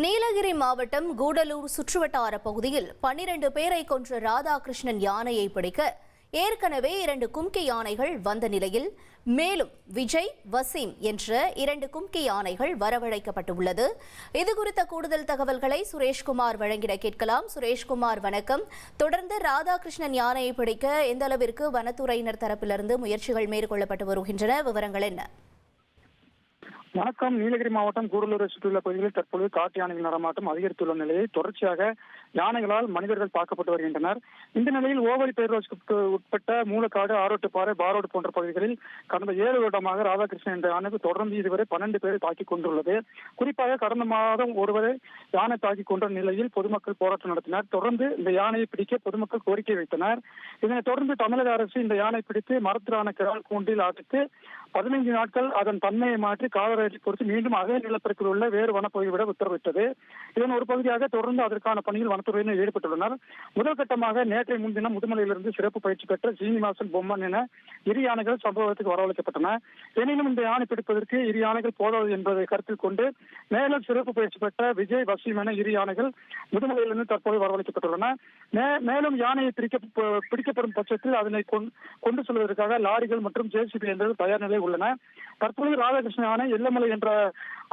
நீலகிரி மாவட்டம் கூடலூர் சுற்றுவட்டார பகுதியில் 12 பேரை கொன்ற ராதாகிருஷ்ணன் யானையை பிடிக்க ஏற்கனவே 2 கும்கி யானைகள் வந்த நிலையில் மேலும் விஜய், வசீம் என்ற 2 கும்கி யானைகள் வரவழைக்கப்பட்டுள்ளது. இதுகுறித்த கூடுதல் தகவல்களை சுரேஷ்குமார் வழங்கிட கேட்கலாம். சுரேஷ்குமார், வணக்கம். தொடர்ந்து ராதாகிருஷ்ணன் யானையை பிடிக்க எந்த அளவிற்கு வனத்துறையினர் தரப்பிலிருந்து முயற்சிகள் மேற்கொள்ளப்பட்டு வருகின்றன? விவரங்கள் என்ன? வணக்கம். நீலகிரி மாவட்டம் கூடலூரை சுற்றியுள்ள பகுதிகளில் தற்பொழுது காட்டு யானைகள் நடமாட்டம் அதிகரித்துள்ள நிலையை தொடர்ச்சியாக யானைகளால் மனிதர்கள் தாக்கப்பட்டு வருகின்றனர். இந்த நிலையில் ஓவரி பேரூராட்சிக்கு உட்பட்ட மூலக்காடு, ஆரோட்டுப்பாறை, பாரோடு போன்ற பகுதிகளில் கடந்த 7 வருடமாக ராதாகிருஷ்ணன் என்ற யானைக்கு தொடர்ந்து இதுவரை 12 பேரை தாக்கிக் கொண்டுள்ளது. குறிப்பாக கடந்த மாதம் ஒருவரை யானை தாக்கிக் கொன்ற நிலையில் பொதுமக்கள் போராட்டம் நடத்தினர். தொடர்ந்து இந்த யானையை பிடிக்க பொதுமக்கள் கோரிக்கை வைத்தனர். இதனைத் தொடர்ந்து தமிழக அரசு இந்த யானை பிடித்து மரத்திலான கிரால் கூண்டில் அடைத்து 15 நாட்கள் அதன் தன்மையை மாற்றி காலவரையை பொறுத்து மீண்டும் அதே நிலப்பரப்பில் உள்ள வேறு வனப்பகுதியை விட உத்தரவிட்டது. இதன் ஒரு பகுதியாக தொடர்ந்து அதற்கான பணியில் வனத்துறையினர் ஈடுபட்டுள்ளனர். முதல் கட்டமாக நேற்றைய முன்தினம் முதுமலையிலிருந்து சிறப்பு பயிற்சி பெற்ற சீனிவாசன், பொம்மன் என 2 யானைகள் சம்பவத்துக்கு வரவழைக்கப்பட்டன. எனினும் இந்த யானை பிடிப்பதற்கு 2 யானைகள் போதாது என்பதை கருத்தில் கொண்டு மேலும் சிறப்பு பயிற்சி பெற்ற விஜய், வசீம் என 2 யானைகள் முதுமலையிலிருந்து தற்போது வரவழைக்கப்பட்டுள்ளன. மேலும் யானையை பிடிக்கப்படும் பட்சத்தில் அதனை கொண்டு செல்வதற்காக லாரிகள் மற்றும் ஜேசிபி இயந்திரங்கள் தயார் நிலையில் உள்ளன. தற்போது ராதாகிருஷ்ணன் யானை எல்லமலை என்ற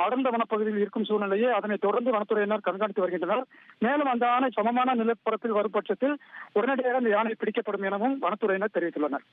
அடர்ந்த வனப்பகுதியில் இருக்கும் சூழ்நிலையை அதனை தொடர்ந்து வனத்துறையினர் கண்காணித்து வருகின்றனர். மேலும் அந்த யானை சமமான நிலப்பரப்பில் வரும் பட்சத்தில் உடனடியாக அந்த யானை பிடிக்கப்படும் எனவும் வனத்துறையினர் தெரிவித்துள்ளனர்.